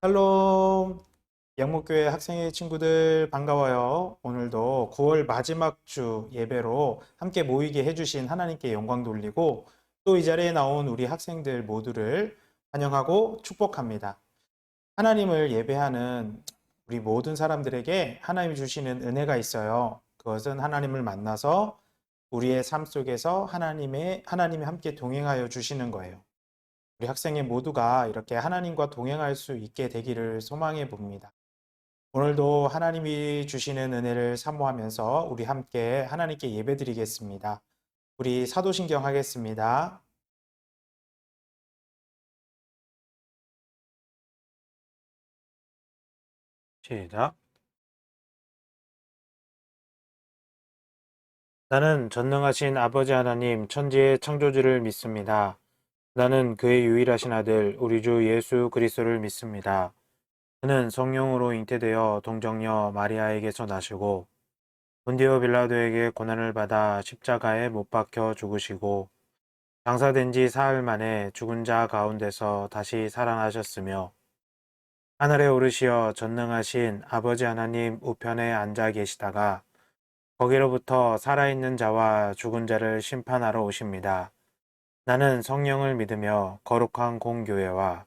샬롬, 양목교회 학생의 친구들 반가워요. 오늘도 9월 마지막 주 예배로 함께 모이게 해주신 하나님께 영광 돌리고 또 이 자리에 나온 우리 학생들 모두를 환영하고 축복합니다. 하나님을 예배하는 우리 모든 사람들에게 하나님이 주시는 은혜가 있어요. 그것은 하나님을 만나서 우리의 삶 속에서 하나님이 함께 동행하여 주시는 거예요. 우리 학생의 모두가 이렇게 하나님과 동행할 수 있게 되기를 소망해 봅니다. 오늘도 하나님이 주시는 은혜를 사모하면서 우리 함께 하나님께 예배드리겠습니다. 우리 사도신경 하겠습니다. 시작. 나는 전능하신 아버지 하나님 천지의 창조주를 믿습니다. 나는 그의 유일하신 아들 우리 주 예수 그리스도를 믿습니다. 그는 성령으로 잉태되어 동정녀 마리아에게서 나시고 본디오 빌라도에게 고난을 받아 십자가에 못 박혀 죽으시고 장사된 지 사흘 만에 죽은 자 가운데서 다시 살아나셨으며 하늘에 오르시어 전능하신 아버지 하나님 우편에 앉아 계시다가 거기로부터 살아있는 자와 죽은 자를 심판하러 오십니다. 나는 성령을 믿으며 거룩한 공교회와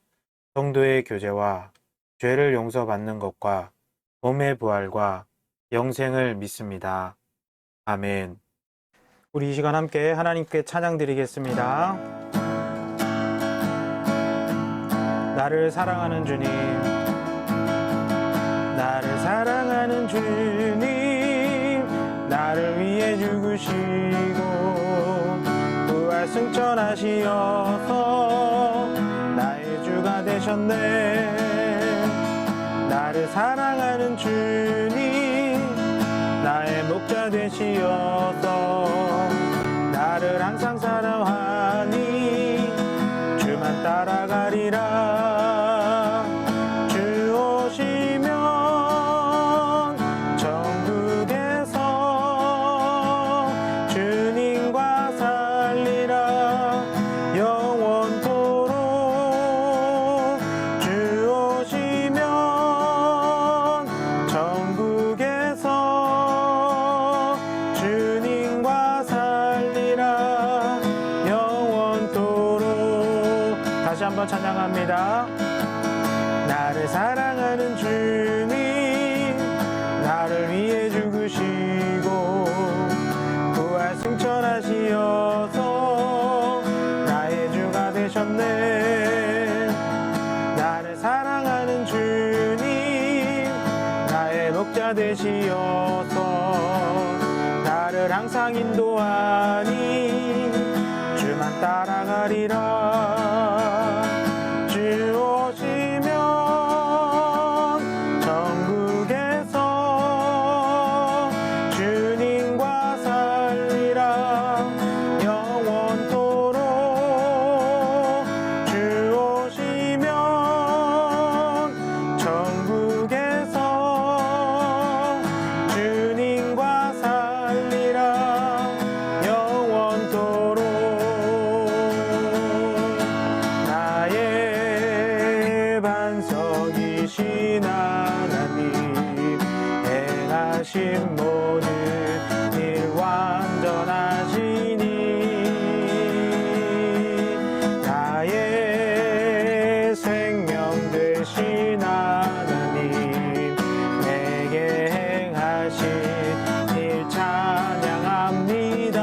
성도의 교제와 죄를 용서받는 것과 몸의 부활과 영생을 믿습니다. 아멘. 우리 이 시간 함께 하나님께 찬양 드리겠습니다. 나를 사랑하는 주님, 나를 사랑하는 주님, 나를 위해 죽으시고 부활 승천하시어서 나의 주가 되셨네. 나를 사랑하는 주님, 나의 목자 되시어서 나를 항상 사랑하니 주만 따라가리라. 주 오시면 천국에서 주님과 살리라. 영원토록 주 오시면 천국에서 주님과 살리라. 영원토록. 다시 한번 찬양합니다. 나를 사랑하는 주님, 나를 위해 죽으시고 부활 승천하시어서 나의 주가 되셨네. 나를 사랑하는 주님, 나의 목자 되시어서 나를 항상 인도하니 주만 따라가리라. 주 오시면 천국에서 주님과 살리라. 영원토록 주 오시면 천국에서 주님과 살리라. 영원토록. 나의 반석이신 하나님, 행하신 모든 일 완전하시니 나의 생명 되신 하나님, 내게 행하신 일 찬양합니다.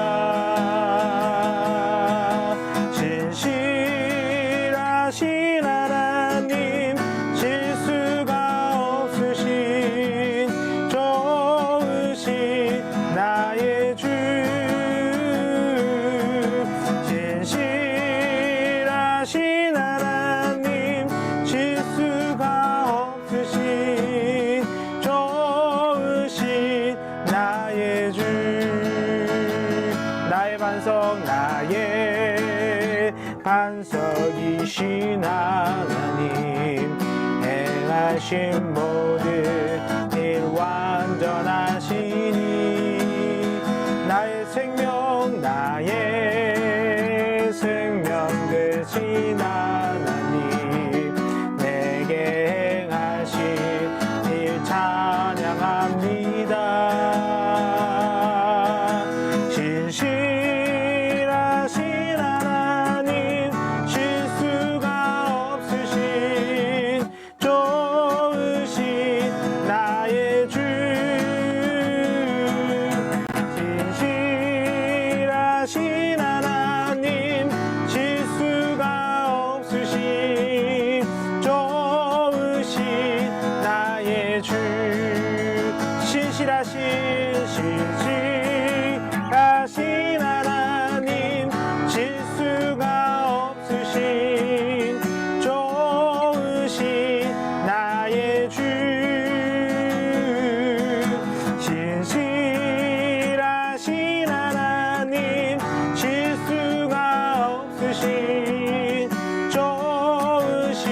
진실하신 하나님, 실수가 없으신 좋으신 나의 주. 진실하신 하나님, 실수가 없으신 좋으신 나의 주. 나의 반석, 나의 반석이신 하나님, 행하신 모든 일 완전하시니 나의 생명, 나의 생명 되신 하나님, 내게 신실하신 하나님, 실수가 없으신 좋으신 나의 주, 신실하신 하나님, 실수가 없으신 좋으신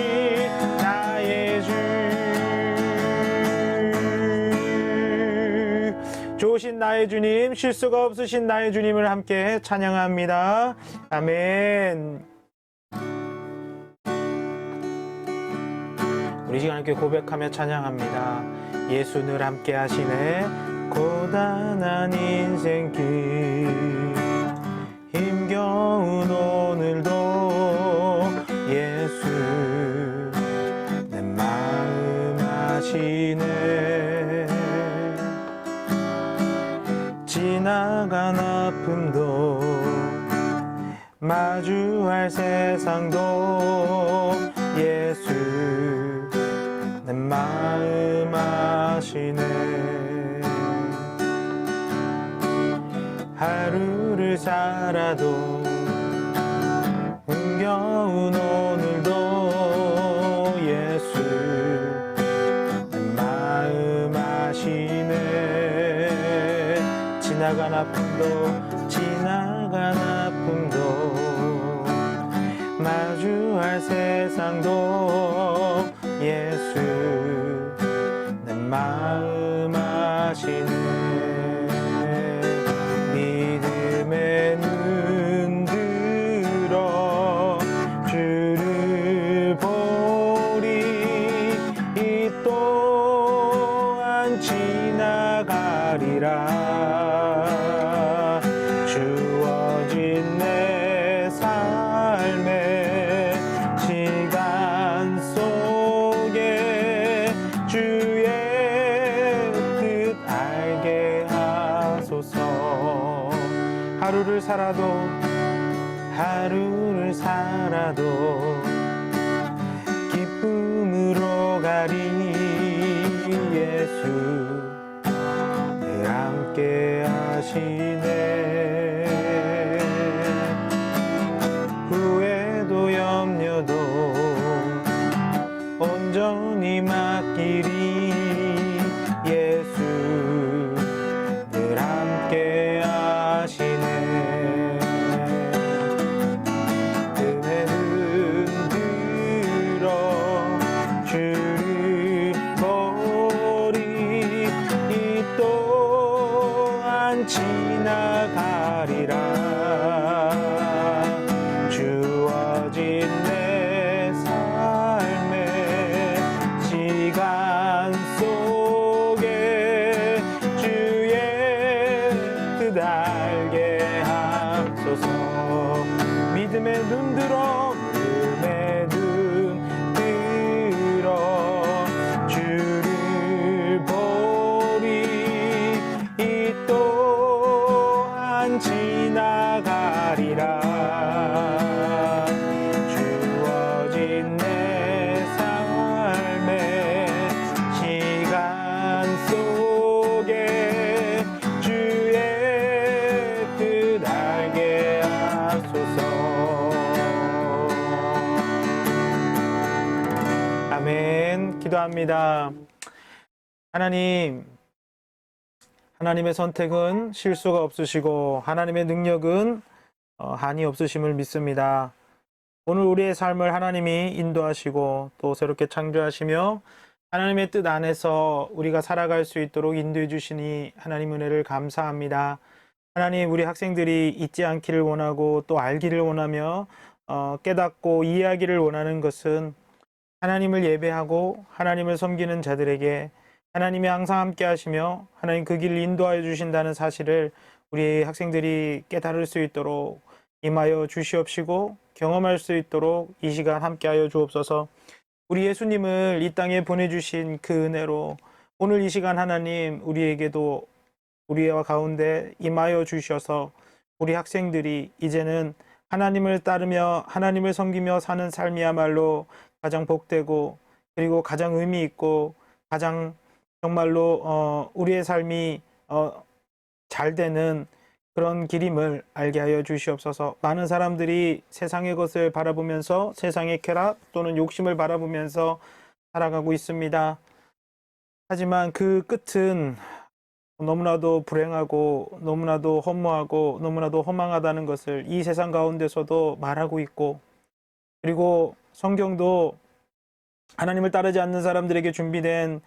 나의 주. 좋으신 나의 주님, 실수가 없으신 나의 주님을 함께 찬양합니다. 아멘. 우리 시간 함께 고백하며 찬양합니다. 예수 늘 함께 하시네. 고단한 인생길 힘겨운 오늘도 예수 내 마음 아시네. 지나간 아픔도 마주할 세상도 예수 내 마음 아시네. 하루를 살아도 흥겨운 오늘도 예수 내 마음 아시네. 지나간 아픔도 마주할 세상도 예수 내 마음 아시네. 믿음의 눈 들어 주를 보리. 이 또한 지나가리라. 주어진 내 삶의 시간 속에 주의 뜻 알게 하소서. 하루를 살아도 기쁨으로 가리. 예수 늘 함께 하시네. 후회도 염려도 온전히 맡기리. 예수 늘 함께 하시네. 뜸에 눈 들어 주를 보리. 이 또한 지나가리라. 주어진 내 삶의 시간 속에 주의 뜻 알게 하소서. 믿음의 눈 들어 주를 보리. 이 또한 지나가리라. 주어진 내 삶의 시간 속에 주의 뜻 알게 하소서. 아멘. 기도합니다. 하나님의 선택은 실수가 없으시고 하나님의 능력은 한이 없으심을 믿습니다. 오늘 우리의 삶을 하나님이 인도하시고 또 새롭게 창조하시며 하나님의 뜻 안에서 우리가 살아갈 수 있도록 인도해 주시니 하나님 은혜를 감사합니다. 하나님, 우리 학생들이 잊지 않기를 원하고 또 알기를 원하며 깨닫고 이해하기를 원하는 것은 하나님을 예배하고 하나님을 섬기는 자들에게 하나님이 항상 함께 하시며 하나님 그 길을 인도하여 주신다는 사실을 우리 학생들이 깨달을 수 있도록 임하여 주시옵시고 경험할 수 있도록 이 시간 함께하여 주옵소서. 우리 예수님을 이 땅에 보내주신 그 은혜로 오늘 이 시간 하나님 우리에게도 우리와 가운데 임하여 주셔서 우리 학생들이 이제는 하나님을 따르며 하나님을 섬기며 사는 삶이야말로 가장 복되고 그리고 가장 의미 있고 가장 정말로 우리의 삶이 잘 되는 그런 길임을 알게 하여 주시옵소서. 많은 사람들이 세상의 것을 바라보면서 세상의 쾌락 또는 욕심을 바라보면서 살아가고 있습니다. 하지만 그 끝은 너무나도 불행하고 너무나도 허무하고 너무나도 허망하다는 것을 이 세상 가운데서도 말하고 있고, 그리고 성경도 하나님을 따르지 않는 사람들에게 준비된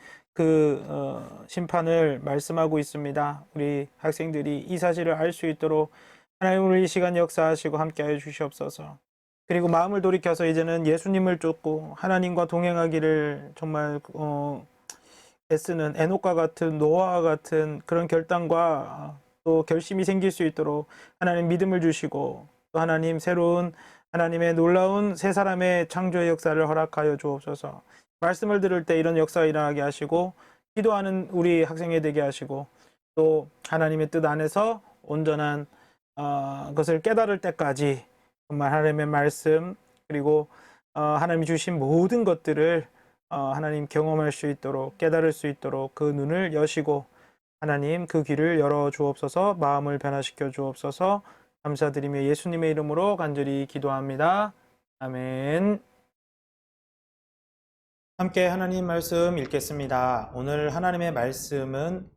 심판을 말씀하고 있습니다. 우리 학생들이 이 사실을 알 수 있도록 하나님 오늘 이 시간 역사하시고 함께하여 주시옵소서. 그리고 마음을 돌이켜서 이제는 예수님을 쫓고 하나님과 동행하기를 정말 애쓰는 에녹과 같은, 노아와 같은 그런 결단과 또 결심이 생길 수 있도록 하나님 믿음을 주시고, 또 하나님 새로운 하나님의 놀라운 새 사람의 창조의 역사를 허락하여 주옵소서. 말씀을 들을 때 이런 역사가 일어나게 하시고, 기도하는 우리 학생이 되게 하시고, 또 하나님의 뜻 안에서 온전한 것을 깨달을 때까지 정말 하나님의 말씀, 그리고 하나님이 주신 모든 것들을 하나님 경험할 수 있도록, 깨달을 수 있도록 그 눈을 여시고 하나님 그 귀를 열어 주옵소서. 마음을 변화시켜 주옵소서. 감사드리며 예수님의 이름으로 간절히 기도합니다. 아멘. 함께 하나님 말씀 읽겠습니다. 오늘 하나님의 말씀은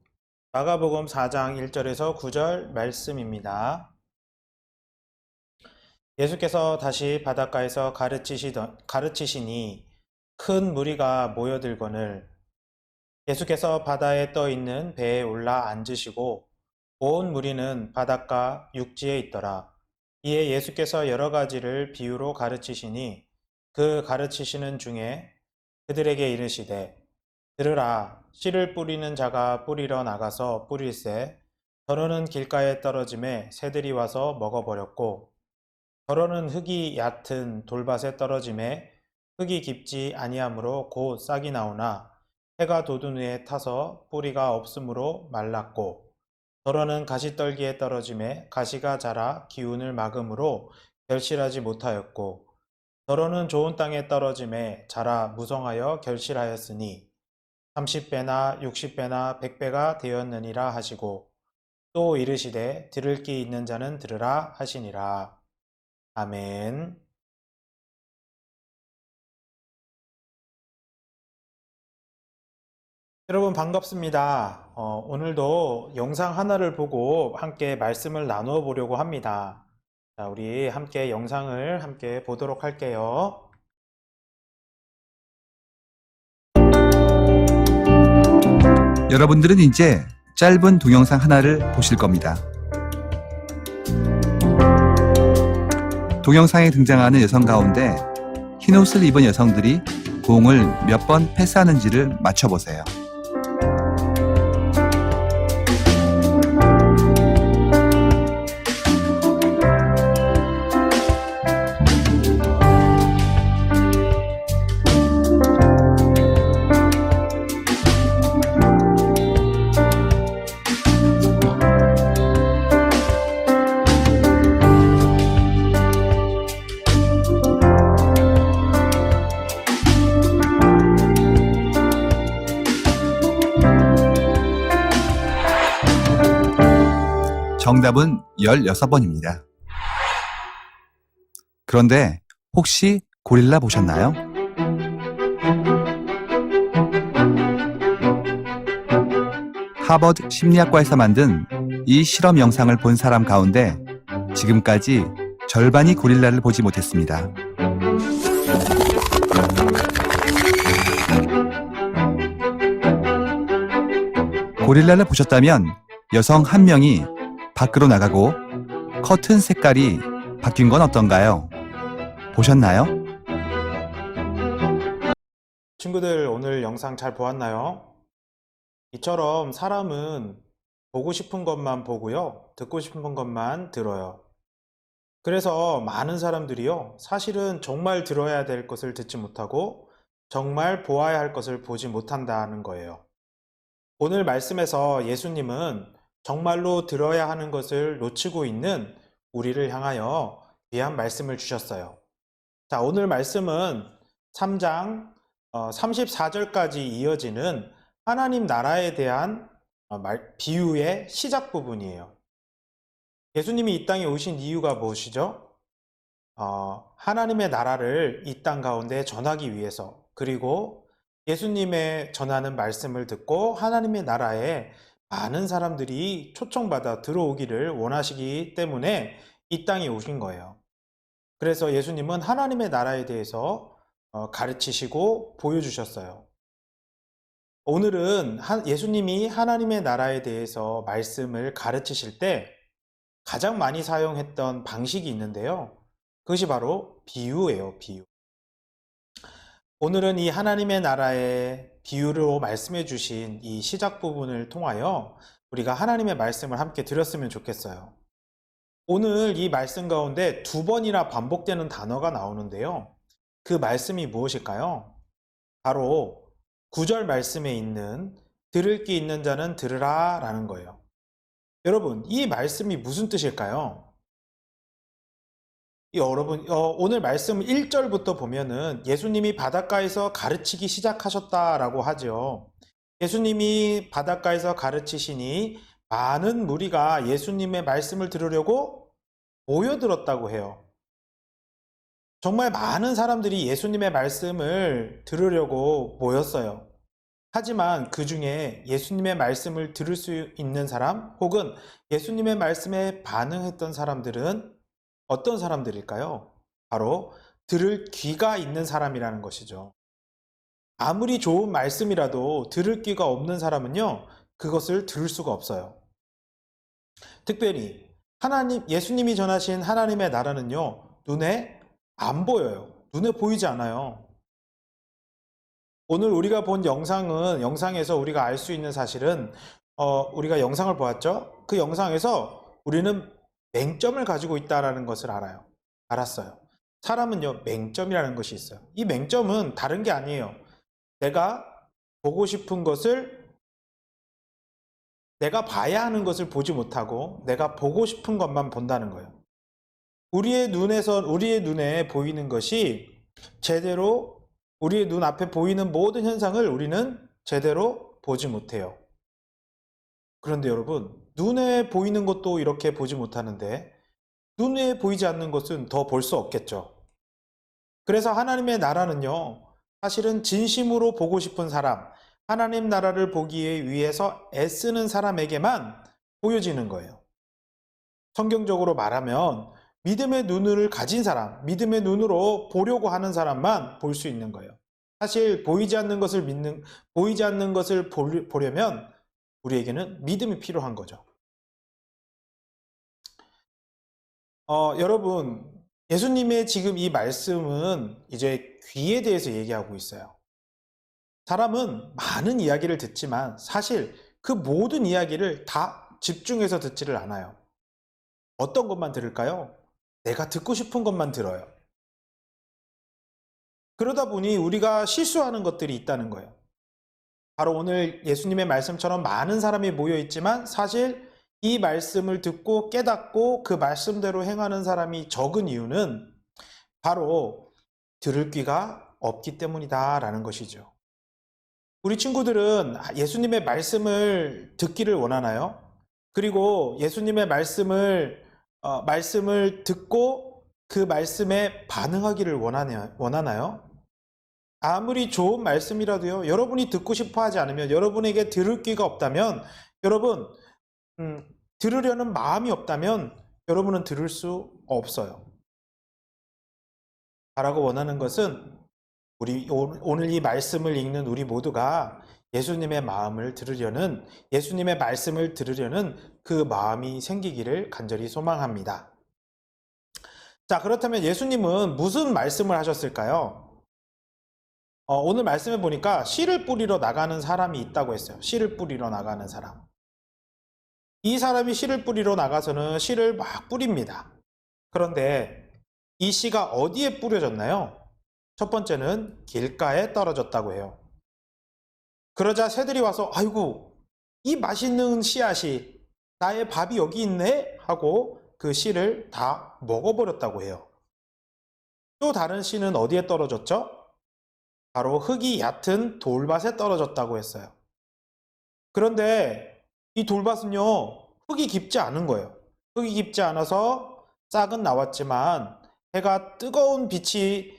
마가복음 4장 1절에서 9절 말씀입니다. 예수께서 다시 바닷가에서 가르치시니 큰 무리가 모여들거늘 예수께서 바다에 떠 있는 배에 올라 앉으시고 온 무리는 바닷가 육지에 있더라. 이에 예수께서 여러 가지를 비유로 가르치시니 그 가르치시는 중에 그들에게 이르시되 들으라. 씨를 뿌리는 자가 뿌리러 나가서 뿌릴새 더러는 길가에 떨어짐에 새들이 와서 먹어버렸고 더러는 흙이 얕은 돌밭에 떨어짐에 흙이 깊지 아니하므로 곧 싹이 나오나 해가 돋은 후에 타서 뿌리가 없으므로 말랐고 더러는 가시떨기에 떨어짐에 가시가 자라 기운을 막음으로 결실하지 못하였고 더러는 좋은 땅에 떨어짐에 자라 무성하여 결실하였으니 30배나 60배나 100배가 되었느니라 하시고 또 이르시되 들을 귀 있는 자는 들으라 하시니라. 아멘. 여러분 반갑습니다. 오늘도 영상 하나를 보고 함께 말씀을 나누어 보려고 합니다. 자, 우리 함께 영상을 함께 보도록 할게요. 여러분들은 이제 짧은 동영상 하나를 보실 겁니다. 동영상에 등장하는 여성 가운데 흰옷을 입은 여성들이 공을 몇 번 패스하는지를 맞춰보세요. 정답은 16번입니다. 그런데 혹시 고릴라 보셨나요? 하버드 심리학과에서 만든 이 실험 영상을 본 사람 가운데 지금까지 절반이 고릴라를 보지 못했습니다. 고릴라를 보셨다면 여성 한 명이 밖으로 나가고 커튼 색깔이 바뀐 건 어떤가요? 보셨나요? 친구들 오늘 영상 잘 보았나요? 이처럼 사람은 보고 싶은 것만 보고요. 듣고 싶은 것만 들어요. 그래서 많은 사람들이요. 사실은 정말 들어야 될 것을 듣지 못하고 정말 보아야 할 것을 보지 못한다는 거예요. 오늘 말씀에서 예수님은 정말로 들어야 하는 것을 놓치고 있는 우리를 향하여 귀한 말씀을 주셨어요. 자, 오늘 말씀은 3장 34절까지 이어지는 하나님 나라에 대한 비유의 시작 부분이에요. 예수님이 이 땅에 오신 이유가 무엇이죠? 하나님의 나라를 이 땅 가운데 전하기 위해서, 그리고 예수님의 전하는 말씀을 듣고 하나님의 나라에 많은 사람들이 초청받아 들어오기를 원하시기 때문에 이 땅에 오신 거예요. 그래서 예수님은 하나님의 나라에 대해서 가르치시고 보여주셨어요. 오늘은 예수님이 하나님의 나라에 대해서 말씀을 가르치실 때 가장 많이 사용했던 방식이 있는데요. 그것이 바로 비유예요, 비유. 오늘은 이 하나님의 나라의 비유로 말씀해 주신 이 시작 부분을 통하여 우리가 하나님의 말씀을 함께 들었으면 좋겠어요. 오늘 이 말씀 가운데 2번이나 반복되는 단어가 나오는데요. 그 말씀이 무엇일까요? 바로 9절 말씀에 있는 들을 귀 있는 자는 들으라 라는 거예요. 여러분, 이 말씀이 무슨 뜻일까요? 여러분, 오늘 말씀 1절부터 보면은 예수님이 바닷가에서 가르치기 시작하셨다라고 하죠. 예수님이 바닷가에서 가르치시니 많은 무리가 예수님의 말씀을 들으려고 모여들었다고 해요. 정말 많은 사람들이 예수님의 말씀을 들으려고 모였어요. 하지만 그 중에 예수님의 말씀을 들을 수 있는 사람, 혹은 예수님의 말씀에 반응했던 사람들은 어떤 사람들일까요? 바로 들을 귀가 있는 사람이라는 것이죠. 아무리 좋은 말씀이라도 들을 귀가 없는 사람은요, 그것을 들을 수가 없어요. 특별히 예수님이 전하신 하나님의 나라는요, 눈에 안 보여요. 눈에 보이지 않아요. 오늘 우리가 본 영상에서 우리가 알 수 있는 사실은, 우리가 영상을 보았죠? 그 영상에서 우리는 맹점을 가지고 있다는 것을 알았어요. 사람은요, 맹점이라는 것이 있어요. 이 맹점은 다른 게 아니에요. 내가 보고 싶은 것을, 내가 봐야 하는 것을 보지 못하고 내가 보고 싶은 것만 본다는 거예요. 우리의 눈에 보이는 것이 제대로, 우리의 눈 앞에 보이는 모든 현상을 우리는 제대로 보지 못해요. 그런데 여러분, 눈에 보이는 것도 이렇게 보지 못하는데 눈에 보이지 않는 것은 더 볼 수 없겠죠. 그래서 하나님의 나라는요, 사실은 진심으로 보고 싶은 사람, 하나님 나라를 보기 위해서 애쓰는 사람에게만 보여지는 거예요. 성경적으로 말하면 믿음의 눈을 가진 사람, 믿음의 눈으로 보려고 하는 사람만 볼 수 있는 거예요. 사실 보이지 않는 것을 보려면 우리에게는 믿음이 필요한 거죠. 여러분, 예수님의 지금 이 말씀은 이제 귀에 대해서 얘기하고 있어요. 사람은 많은 이야기를 듣지만 사실 그 모든 이야기를 다 집중해서 듣지를 않아요. 어떤 것만 들을까요? 내가 듣고 싶은 것만 들어요. 그러다 보니 우리가 실수하는 것들이 있다는 거예요. 바로 오늘 예수님의 말씀처럼 많은 사람이 모여 있지만 사실 이 말씀을 듣고 깨닫고 그 말씀대로 행하는 사람이 적은 이유는 바로 들을 귀가 없기 때문이다라는 것이죠. 우리 친구들은 예수님의 말씀을 듣기를 원하나요? 그리고 예수님의 말씀을 듣고 그 말씀에 반응하기를 원하나요? 아무리 좋은 말씀이라도요, 여러분이 듣고 싶어 하지 않으면, 여러분에게 들을 귀가 없다면, 여러분, 들으려는 마음이 없다면, 여러분은 들을 수 없어요. 바라고 원하는 것은, 오늘 이 말씀을 읽는 우리 모두가 예수님의 말씀을 들으려는 그 마음이 생기기를 간절히 소망합니다. 자, 그렇다면 예수님은 무슨 말씀을 하셨을까요? 오늘 말씀해 보니까 씨를 뿌리러 나가는 사람이 있다고 했어요. 씨를 뿌리러 나가는 사람. 이 사람이 씨를 뿌리러 나가서는 씨를 막 뿌립니다. 그런데 이 씨가 어디에 뿌려졌나요? 첫 번째는 길가에 떨어졌다고 해요. 그러자 새들이 와서 아이고, 이 맛있는 씨앗이, 나의 밥이 여기 있네? 하고 그 씨를 다 먹어버렸다고 해요. 또 다른 씨는 어디에 떨어졌죠? 바로 흙이 얕은 돌밭에 떨어졌다고 했어요. 그런데 이 돌밭은요, 흙이 깊지 않은 거예요. 흙이 깊지 않아서 싹은 나왔지만 해가 뜨거운 빛이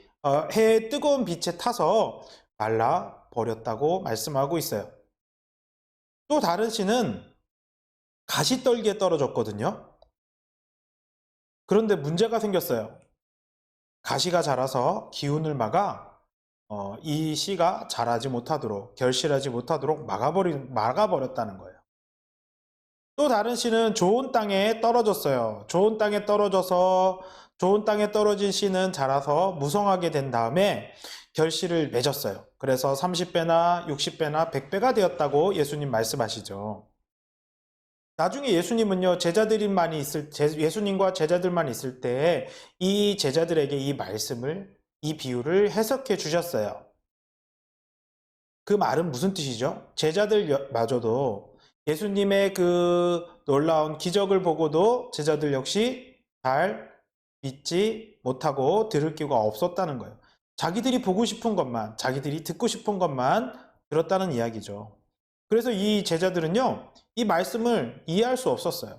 해의 뜨거운 빛에 타서 말라 버렸다고 말씀하고 있어요. 또 다른 씨는 가시떨기에 떨어졌거든요. 그런데 문제가 생겼어요. 가시가 자라서 기운을 막아 이 씨가 자라지 못하도록, 결실하지 못하도록 막아버렸다는 거예요. 또 다른 씨는 좋은 땅에 떨어졌어요. 좋은 땅에 떨어져서 좋은 땅에 떨어진 씨는 자라서 무성하게 된 다음에 결실을 맺었어요. 그래서 30배나 60배나 100배가 되었다고 예수님 말씀하시죠. 나중에 예수님은요, 예수님과 제자들만 있을 때 이 제자들에게 이 말씀을, 이 비유를 해석해 주셨어요. 그 말은 무슨 뜻이죠? 제자들마저도 예수님의 그 놀라운 기적을 보고도 제자들 역시 잘 믿지 못하고 들을 기가 없었다는 거예요. 자기들이 보고 싶은 것만, 자기들이 듣고 싶은 것만 들었다는 이야기죠. 그래서 이 제자들은요, 이 말씀을 이해할 수 없었어요.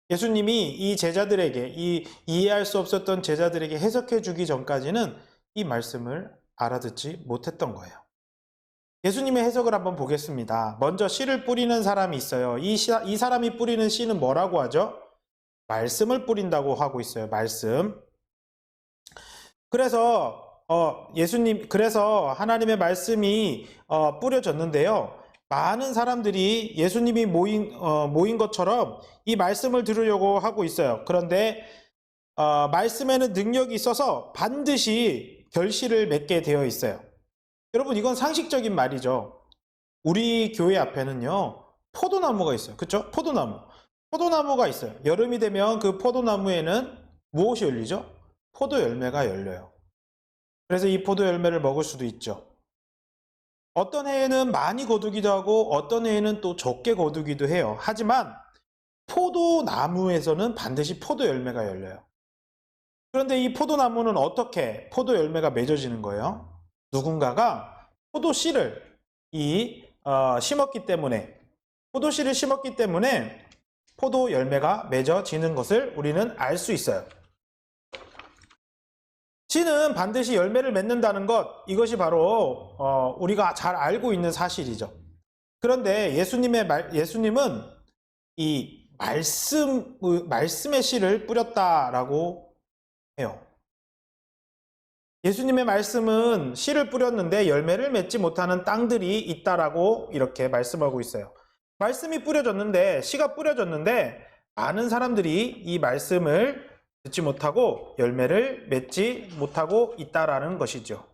예수님이 이 제자들에게, 이 이해할 수 없었던 제자들에게 해석해 주기 전까지는 이 말씀을 알아듣지 못했던 거예요. 예수님의 해석을 한번 보겠습니다. 먼저 씨를 뿌리는 사람이 있어요. 이 사람이 뿌리는 씨는 뭐라고 하죠? 말씀을 뿌린다고 하고 있어요. 말씀. 그래서 그래서 하나님의 말씀이 뿌려졌는데요. 많은 사람들이 예수님이 모인 것처럼 이 말씀을 들으려고 하고 있어요. 그런데 말씀에는 능력이 있어서 반드시 결실을 맺게 되어 있어요. 여러분, 이건 상식적인 말이죠. 우리 교회 앞에는요, 포도나무가 있어요. 그렇죠? 포도나무가 있어요. 여름이 되면 그 포도나무에는 무엇이 열리죠? 포도 열매가 열려요. 그래서 이 포도 열매를 먹을 수도 있죠. 어떤 해에는 많이 거두기도 하고 어떤 해에는 또 적게 거두기도 해요. 하지만 포도나무에서는 반드시 포도 열매가 열려요. 그런데 이 포도나무는 어떻게 포도 열매가 맺어지는 거예요? 누군가가 포도씨를 심었기 때문에, 포도씨를 심었기 때문에 포도 열매가 맺어지는 것을 우리는 알 수 있어요. 씨는 반드시 열매를 맺는다는 것, 이것이 바로 우리가 잘 알고 있는 사실이죠. 그런데 예수님은 이 말씀의 씨를 뿌렸다라고 해요. 예수님의 말씀은 씨를 뿌렸는데 열매를 맺지 못하는 땅들이 있다라고 이렇게 말씀하고 있어요. 말씀이 뿌려졌는데, 씨가 뿌려졌는데 많은 사람들이 이 말씀을 듣지 못하고 열매를 맺지 못하고 있다라는 것이죠.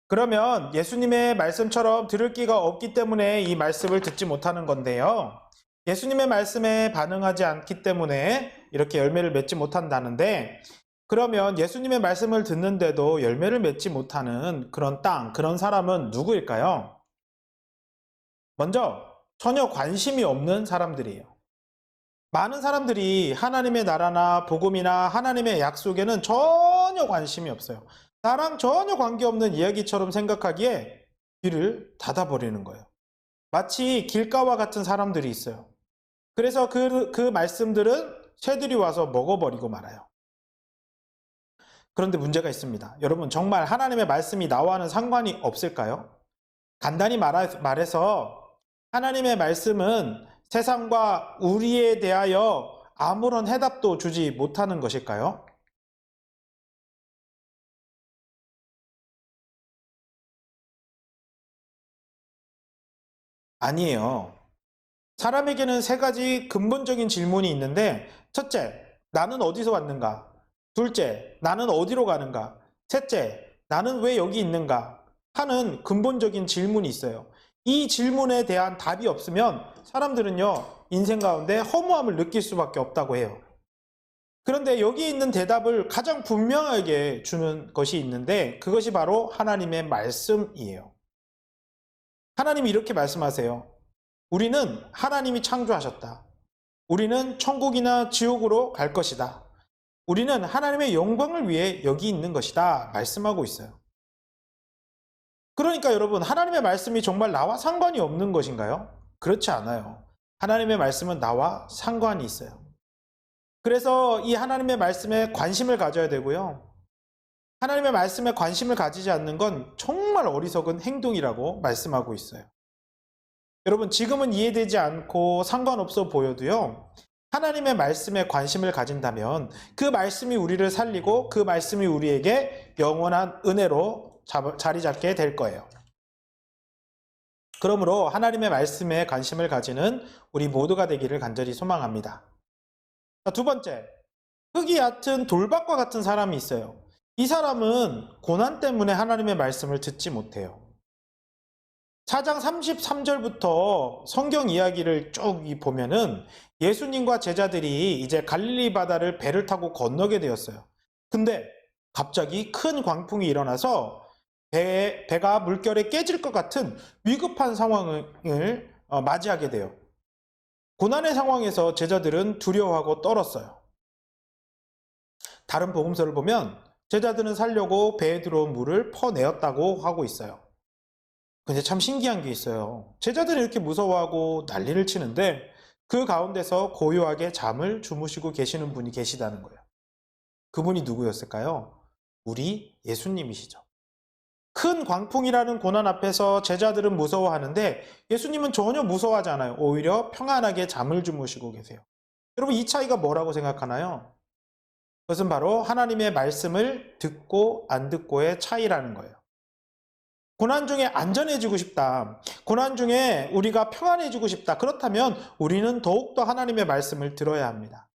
그러면 예수님의 말씀처럼 들을 기가 없기 때문에 이 말씀을 듣지 못하는 건데요. 예수님의 말씀에 반응하지 않기 때문에 이렇게 열매를 맺지 못한다는데, 그러면 예수님의 말씀을 듣는데도 열매를 맺지 못하는 그런 땅, 그런 사람은 누구일까요? 먼저 전혀 관심이 없는 사람들이에요. 많은 사람들이 하나님의 나라나 복음이나 하나님의 약속에는 전혀 관심이 없어요. 나랑 전혀 관계없는 이야기처럼 생각하기에 귀를 닫아버리는 거예요. 마치 길가와 같은 사람들이 있어요. 그래서 그 말씀들은 새들이 와서 먹어버리고 말아요. 그런데 문제가 있습니다. 여러분, 정말 하나님의 말씀이 나와는 상관이 없을까요? 간단히 말해서 하나님의 말씀은 세상과 우리에 대하여 아무런 해답도 주지 못하는 것일까요? 아니에요. 사람에게는 세 가지 근본적인 질문이 있는데, 첫째, 나는 어디서 왔는가? 둘째, 나는 어디로 가는가? 셋째, 나는 왜 여기 있는가? 하는 근본적인 질문이 있어요. 이 질문에 대한 답이 없으면 사람들은요, 인생 가운데 허무함을 느낄 수밖에 없다고 해요. 그런데 여기 있는 대답을 가장 분명하게 주는 것이 있는데, 그것이 바로 하나님의 말씀이에요. 하나님이 이렇게 말씀하세요. 우리는 하나님이 창조하셨다. 우리는 천국이나 지옥으로 갈 것이다. 우리는 하나님의 영광을 위해 여기 있는 것이다. 말씀하고 있어요. 그러니까 여러분, 하나님의 말씀이 정말 나와 상관이 없는 것인가요? 그렇지 않아요. 하나님의 말씀은 나와 상관이 있어요. 그래서 이 하나님의 말씀에 관심을 가져야 되고요. 하나님의 말씀에 관심을 가지지 않는 건 정말 어리석은 행동이라고 말씀하고 있어요. 여러분, 지금은 이해되지 않고 상관없어 보여도요, 하나님의 말씀에 관심을 가진다면 그 말씀이 우리를 살리고 그 말씀이 우리에게 영원한 은혜로 자리 잡게 될 거예요. 그러므로 하나님의 말씀에 관심을 가지는 우리 모두가 되기를 간절히 소망합니다. 두 번째, 흙이 얕은 돌밭과 같은 사람이 있어요. 이 사람은 고난 때문에 하나님의 말씀을 듣지 못해요. 4장 33절부터 성경 이야기를 쭉 보면은 예수님과 제자들이 이제 갈릴리 바다를 배를 타고 건너게 되었어요. 근데 갑자기 큰 광풍이 일어나서 배가 물결에 깨질 것 같은 위급한 상황을 맞이하게 돼요. 고난의 상황에서 제자들은 두려워하고 떨었어요. 다른 복음서를 보면 제자들은 살려고 배에 들어온 물을 퍼내었다고 하고 있어요. 근데 참 신기한 게 있어요. 제자들이 이렇게 무서워하고 난리를 치는데 그 가운데서 고요하게 잠을 주무시고 계시는 분이 계시다는 거예요. 그분이 누구였을까요? 우리 예수님이시죠. 큰 광풍이라는 고난 앞에서 제자들은 무서워하는데 예수님은 전혀 무서워하지 않아요. 오히려 평안하게 잠을 주무시고 계세요. 여러분, 이 차이가 뭐라고 생각하나요? 그것은 바로 하나님의 말씀을 듣고 안 듣고의 차이라는 거예요. 고난 중에 안전해지고 싶다. 고난 중에 우리가 평안해지고 싶다. 그렇다면 우리는 더욱더 하나님의 말씀을 들어야 합니다.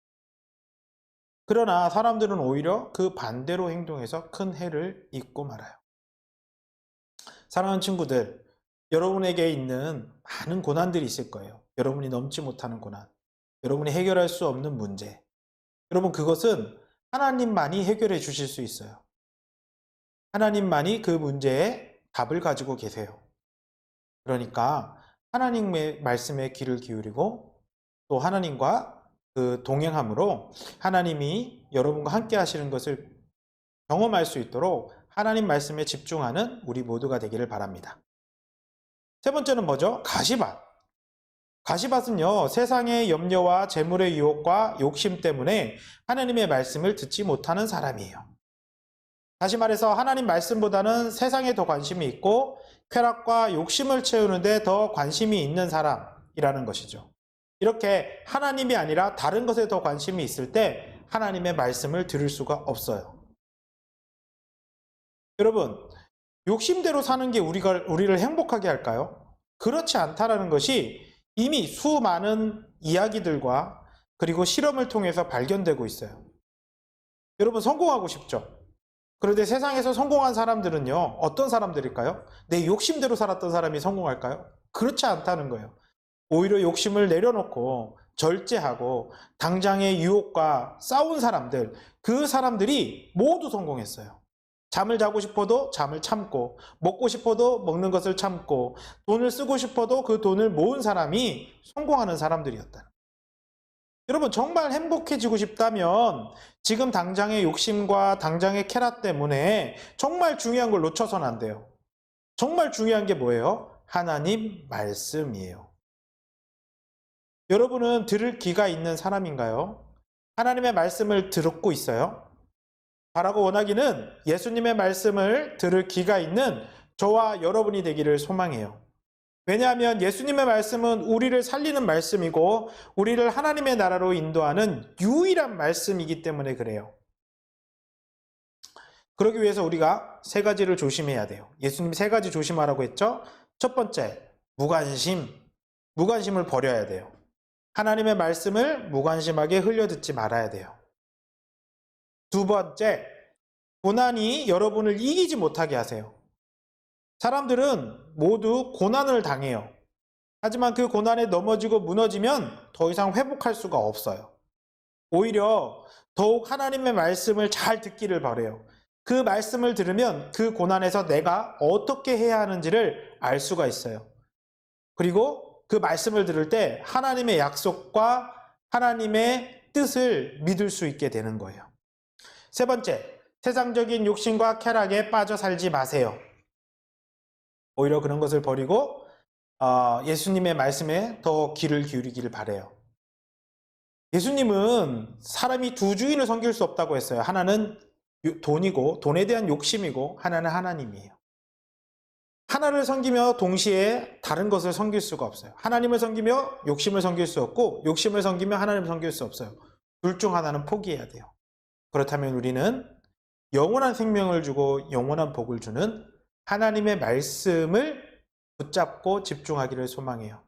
그러나 사람들은 오히려 그 반대로 행동해서 큰 해를 입고 말아요. 사랑하는 친구들, 여러분에게 있는 많은 고난들이 있을 거예요. 여러분이 넘지 못하는 고난, 여러분이 해결할 수 없는 문제. 여러분, 그것은 하나님만이 해결해 주실 수 있어요. 하나님만이 그 문제에 답을 가지고 계세요. 그러니까 하나님의 말씀에 귀를 기울이고 또 하나님과 그 동행함으로 하나님이 여러분과 함께 하시는 것을 경험할 수 있도록 하나님 말씀에 집중하는 우리 모두가 되기를 바랍니다. 세 번째는 뭐죠? 가시밭. 가시밭은요, 세상의 염려와 재물의 유혹과 욕심 때문에 하나님의 말씀을 듣지 못하는 사람이에요. 다시 말해서 하나님 말씀보다는 세상에 더 관심이 있고 쾌락과 욕심을 채우는 데 더 관심이 있는 사람이라는 것이죠. 이렇게 하나님이 아니라 다른 것에 더 관심이 있을 때 하나님의 말씀을 들을 수가 없어요. 여러분, 욕심대로 사는 게 우리를 행복하게 할까요? 그렇지 않다라는 것이 이미 수많은 이야기들과 그리고 실험을 통해서 발견되고 있어요. 여러분, 성공하고 싶죠? 그런데 세상에서 성공한 사람들은요, 어떤 사람들일까요? 내 욕심대로 살았던 사람이 성공할까요? 그렇지 않다는 거예요. 오히려 욕심을 내려놓고 절제하고 당장의 유혹과 싸운 사람들, 그 사람들이 모두 성공했어요. 잠을 자고 싶어도 잠을 참고, 먹고 싶어도 먹는 것을 참고, 돈을 쓰고 싶어도 그 돈을 모은 사람이 성공하는 사람들이었다. 여러분, 정말 행복해지고 싶다면 지금 당장의 욕심과 당장의 쾌락 때문에 정말 중요한 걸 놓쳐서는 안 돼요. 정말 중요한 게 뭐예요? 하나님 말씀이에요. 여러분은 들을 귀가 있는 사람인가요? 하나님의 말씀을 듣고 있어요? 바라고 원하기는 예수님의 말씀을 들을 귀가 있는 저와 여러분이 되기를 소망해요. 왜냐하면 예수님의 말씀은 우리를 살리는 말씀이고 우리를 하나님의 나라로 인도하는 유일한 말씀이기 때문에 그래요. 그러기 위해서 우리가 세 가지를 조심해야 돼요. 예수님이 세 가지 조심하라고 했죠. 첫 번째, 무관심. 무관심을 버려야 돼요. 하나님의 말씀을 무관심하게 흘려듣지 말아야 돼요. 두 번째, 고난이 여러분을 이기지 못하게 하세요. 사람들은 모두 고난을 당해요. 하지만 그 고난에 넘어지고 무너지면 더 이상 회복할 수가 없어요. 오히려 더욱 하나님의 말씀을 잘 듣기를 바라요. 그 말씀을 들으면 그 고난에서 내가 어떻게 해야 하는지를 알 수가 있어요. 그리고 그 말씀을 들을 때 하나님의 약속과 하나님의 뜻을 믿을 수 있게 되는 거예요. 세 번째, 세상적인 욕심과 쾌락에 빠져 살지 마세요. 오히려 그런 것을 버리고 예수님의 말씀에 더 귀를 기울이기를 바래요. 예수님은 사람이 두 주인을 섬길 수 없다고 했어요. 하나는 돈이고 돈에 대한 욕심이고 하나는 하나님이에요. 하나를 섬기며 동시에 다른 것을 섬길 수가 없어요. 하나님을 섬기며 욕심을 섬길 수 없고 욕심을 섬기며 하나님을 섬길 수 없어요. 둘 중 하나는 포기해야 돼요. 그렇다면 우리는 영원한 생명을 주고 영원한 복을 주는 하나님의 말씀을 붙잡고 집중하기를 소망해요.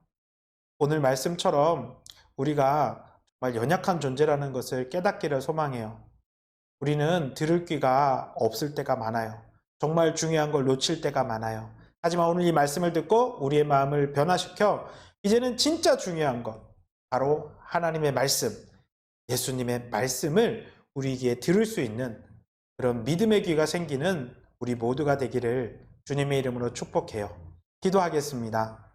오늘 말씀처럼 우리가 정말 연약한 존재라는 것을 깨닫기를 소망해요. 우리는 들을 귀가 없을 때가 많아요. 정말 중요한 걸 놓칠 때가 많아요. 하지만 오늘 이 말씀을 듣고 우리의 마음을 변화시켜 이제는 진짜 중요한 것, 바로 하나님의 말씀, 예수님의 말씀을 우리에게 들을 수 있는 그런 믿음의 귀가 생기는 우리 모두가 되기를 주님의 이름으로 축복해요. 기도하겠습니다.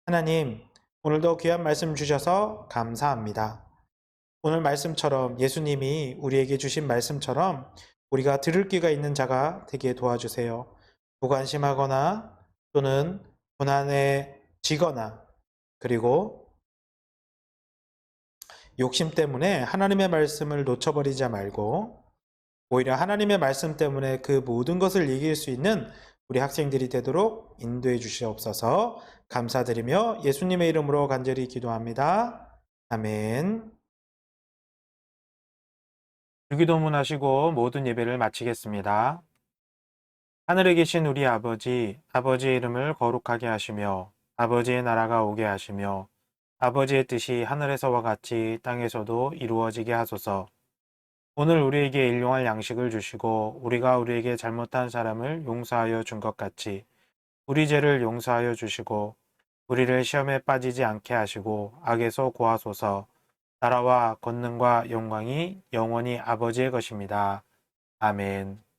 하나님, 오늘도 귀한 말씀 주셔서 감사합니다. 오늘 말씀처럼 예수님이 우리에게 주신 말씀처럼 우리가 들을 귀가 있는 자가 되게 도와주세요. 무관심하거나 또는 고난에 지거나 그리고 욕심 때문에 하나님의 말씀을 놓쳐버리지 말고 오히려 하나님의 말씀 때문에 그 모든 것을 이길 수 있는 우리 학생들이 되도록 인도해 주시옵소서. 감사드리며 예수님의 이름으로 간절히 기도합니다. 아멘. 주기도문 하시고 모든 예배를 마치겠습니다. 하늘에 계신 우리 아버지, 아버지의 이름을 거룩하게 하시며 아버지의 나라가 오게 하시며 아버지의 뜻이 하늘에서와 같이 땅에서도 이루어지게 하소서. 오늘 우리에게 일용할 양식을 주시고 우리가 우리에게 잘못한 사람을 용서하여 준 것 같이 우리 죄를 용서하여 주시고 우리를 시험에 빠지지 않게 하시고 악에서 구하소서. 나라와 권능과 영광이 영원히 아버지의 것입니다. 아멘.